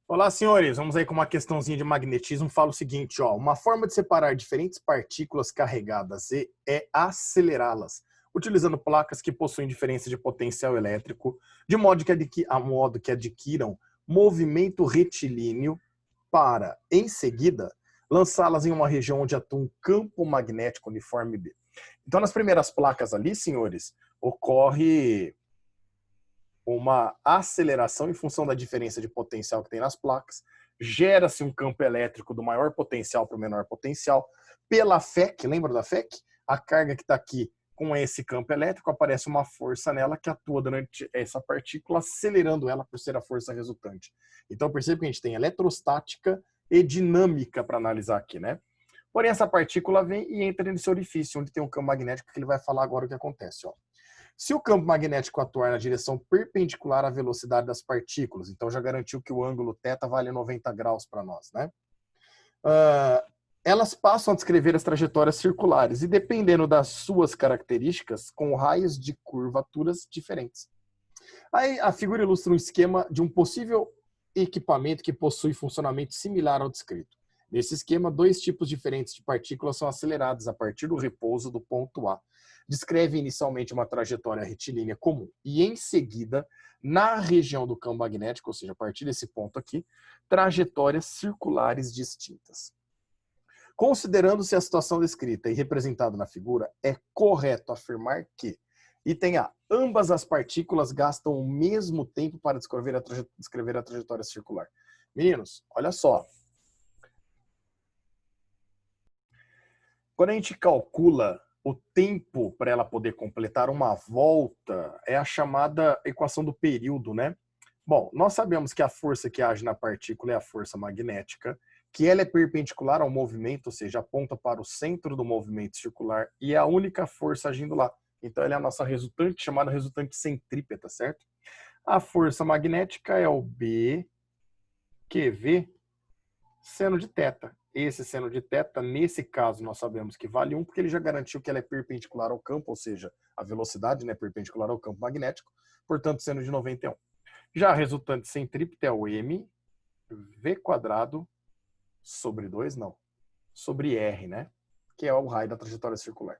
Olá, senhores. Vamos aí com uma questãozinha de magnetismo. Fala o seguinte, ó. Uma forma de separar diferentes partículas carregadas é acelerá-las, utilizando placas que possuem diferença de potencial elétrico, de modo que adquiram movimento retilíneo para, em seguida, lançá-las em uma região onde atua um campo magnético uniforme B. Então, nas primeiras placas ali, senhores, ocorre uma aceleração em função da diferença de potencial que tem nas placas, gera-se um campo elétrico do maior potencial para o menor potencial. Pela FEC, lembra da FEC? A carga que está aqui com esse campo elétrico, aparece uma força nela que atua durante essa partícula, acelerando ela por ser a força resultante. Então percebe que a gente tem eletrostática e dinâmica para analisar aqui, né? Porém, essa partícula vem e entra nesse orifício, onde tem um campo magnético, que ele vai falar agora o que acontece, ó. Se o campo magnético atuar na direção perpendicular à velocidade das partículas, então já garantiu que o ângulo θ vale 90 graus para nós, né? Elas passam a descrever as trajetórias circulares e, dependendo das suas características, com raios de curvaturas diferentes. Aí a figura ilustra um esquema de um possível equipamento que possui funcionamento similar ao descrito. Nesse esquema, dois tipos diferentes de partículas são aceleradas a partir do repouso do ponto A. Descreve inicialmente uma trajetória retilínea comum e, em seguida, na região do campo magnético, ou seja, a partir desse ponto aqui, trajetórias circulares distintas. Considerando-se a situação descrita e representada na figura, é correto afirmar que, item A, ambas as partículas gastam o mesmo tempo para descrever a trajetória circular. Meninos, olha só. Quando a gente calcula o tempo para ela poder completar uma volta, é a chamada equação do período, né? Bom, nós sabemos que a força que age na partícula é a força magnética, que ela é perpendicular ao movimento, ou seja, aponta para o centro do movimento circular, e é a única força agindo lá. Então, ela é a nossa resultante, chamada resultante centrípeta, certo? A força magnética é o B, QV, seno de θ. Esse seno de θ, nesse caso, nós sabemos que vale 1, porque ele já garantiu que ela é perpendicular ao campo, ou seja, a velocidade, né, perpendicular ao campo magnético, portanto, seno de 91. Já a resultante centrípeta é o M, V quadrado, sobre 2, não, sobre R, né, que é o raio da trajetória circular.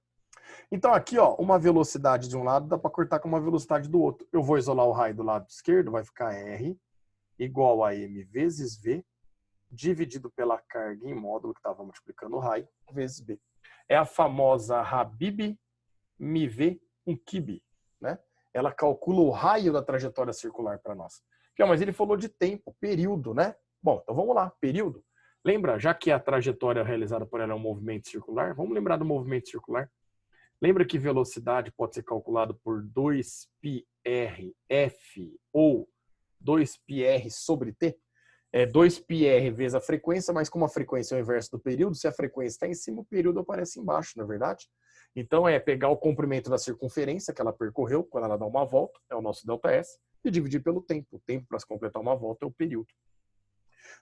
Então aqui, ó, uma velocidade de um lado dá para cortar com uma velocidade do outro. Eu vou isolar o raio do lado esquerdo, vai ficar R igual a M vezes V, dividido pela carga em módulo, que estava multiplicando o raio, vezes B. É a famosa Habib-MV Kib, né? Ela calcula o raio da trajetória circular para nós. Mas ele falou de tempo, período, né? Bom, então vamos lá, período. Lembra, já que a trajetória realizada por ela é um movimento circular, vamos lembrar do movimento circular? Lembra que velocidade pode ser calculada por 2πrf ou 2πr sobre t? É 2πr vezes a frequência, mas como a frequência é o inverso do período, se a frequência está em cima, o período aparece embaixo, não é verdade? Então é pegar o comprimento da circunferência que ela percorreu quando ela dá uma volta, é o nosso ΔS, e dividir pelo tempo. O tempo para se completar uma volta é o período.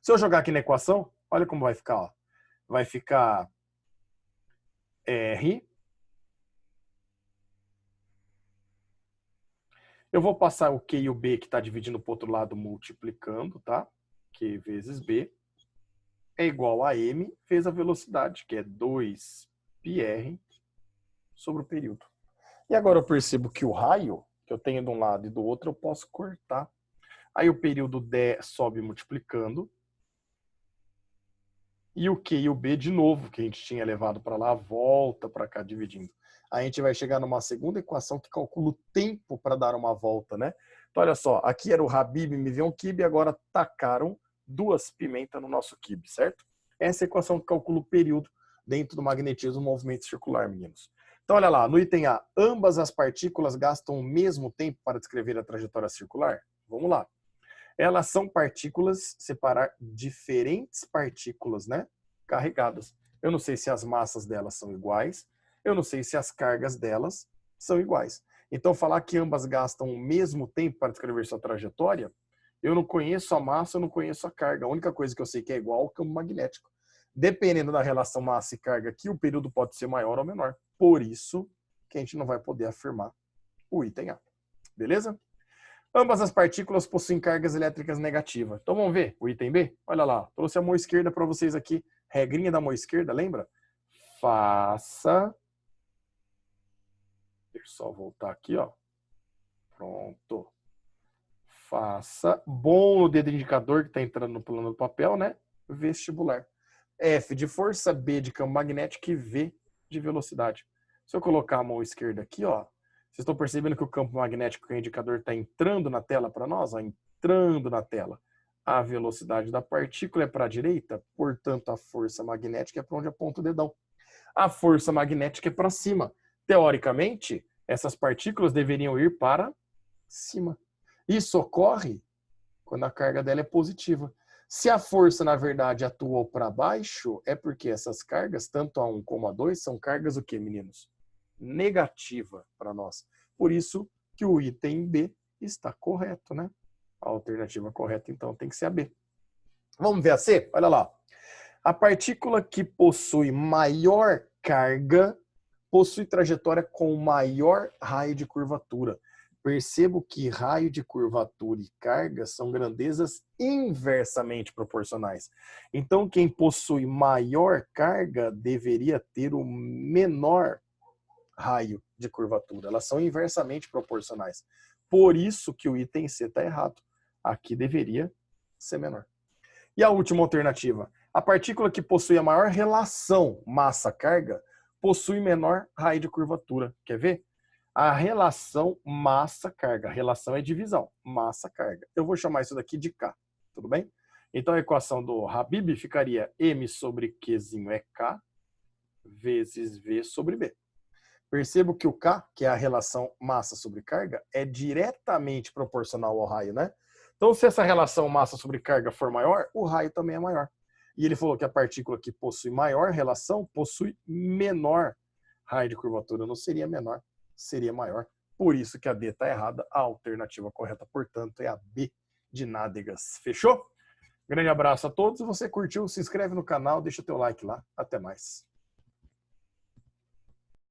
Se eu jogar aqui na equação, olha como vai ficar. Ó. Vai ficar R. Eu vou passar o Q e o B que está dividindo para o outro lado multiplicando, tá? Q vezes B é igual a M vezes a velocidade, que é 2πr sobre o período. E agora eu percebo que o raio que eu tenho de um lado e do outro eu posso cortar. Aí o período D sobe multiplicando. E o Q e o B de novo, que a gente tinha levado para lá, volta para cá dividindo. Aí a gente vai chegar numa segunda equação que calcula o tempo para dar uma volta, né? Então olha só, aqui era o Habib, me veio um Kib, agora tacaram 2 pimentas no nosso Kib, certo? Essa é a equação que calcula o período dentro do magnetismo do movimento circular, meninos. Então olha lá, no item A, ambas as partículas gastam o mesmo tempo para descrever a trajetória circular? Vamos lá. Elas são partículas, separar diferentes partículas, né, carregadas. Eu não sei se as massas delas são iguais, eu não sei se as cargas delas são iguais. Então, falar que ambas gastam o mesmo tempo para descrever sua trajetória, eu não conheço a massa, eu não conheço a carga. A única coisa que eu sei que é igual ao campo magnético. Dependendo da relação massa e carga aqui, o período pode ser maior ou menor. Por isso que a gente não vai poder afirmar o item A. Beleza? Ambas as partículas possuem cargas elétricas negativas. Então vamos ver o item B? Olha lá, trouxe a mão esquerda para vocês aqui. Regrinha da mão esquerda, lembra? Faça. Deixa eu só voltar aqui, ó. Pronto. Faça. Bom no dedo indicador que está entrando no plano do papel, né? Vestibular. F de força, B de campo magnético e V de velocidade. Se eu colocar a mão esquerda aqui, ó, vocês estão percebendo que o campo magnético, que é o indicador, está entrando na tela para nós? Ó, entrando na tela. A velocidade da partícula é para a direita, portanto, a força magnética é para onde aponta o dedão. A força magnética é para cima. Teoricamente, essas partículas deveriam ir para cima. Isso ocorre quando a carga dela é positiva. Se a força, na verdade, atuou para baixo, é porque essas cargas, tanto a 1 como a 2, são cargas o quê, meninos? Negativa para nós. Por isso que o item B está correto, né? A alternativa correta, então, tem que ser a B. Vamos ver a C? Olha lá. A partícula que possui maior carga possui trajetória com maior raio de curvatura. Percebo que raio de curvatura e carga são grandezas inversamente proporcionais. Então, quem possui maior carga deveria ter o menor raio de curvatura. Elas são inversamente proporcionais. Por isso que o item C está errado. Aqui deveria ser menor. E a última alternativa. A partícula que possui a maior relação massa-carga possui menor raio de curvatura. Quer ver? A relação massa-carga. A relação é divisão. Massa-carga. Eu vou chamar isso daqui de K. Tudo bem? Então a equação do Habib ficaria M sobre Qzinho é K vezes V sobre B. Percebo que o K, que é a relação massa sobre carga, é diretamente proporcional ao raio, né? Então, se essa relação massa sobre carga for maior, o raio também é maior. E ele falou que a partícula que possui maior relação possui menor raio de curvatura. Não seria menor, seria maior. Por isso que a D está errada. A alternativa correta, portanto, é a B de nádegas. Fechou? Grande abraço a todos. Se você curtiu, se inscreve no canal, deixa o teu like lá. Até mais.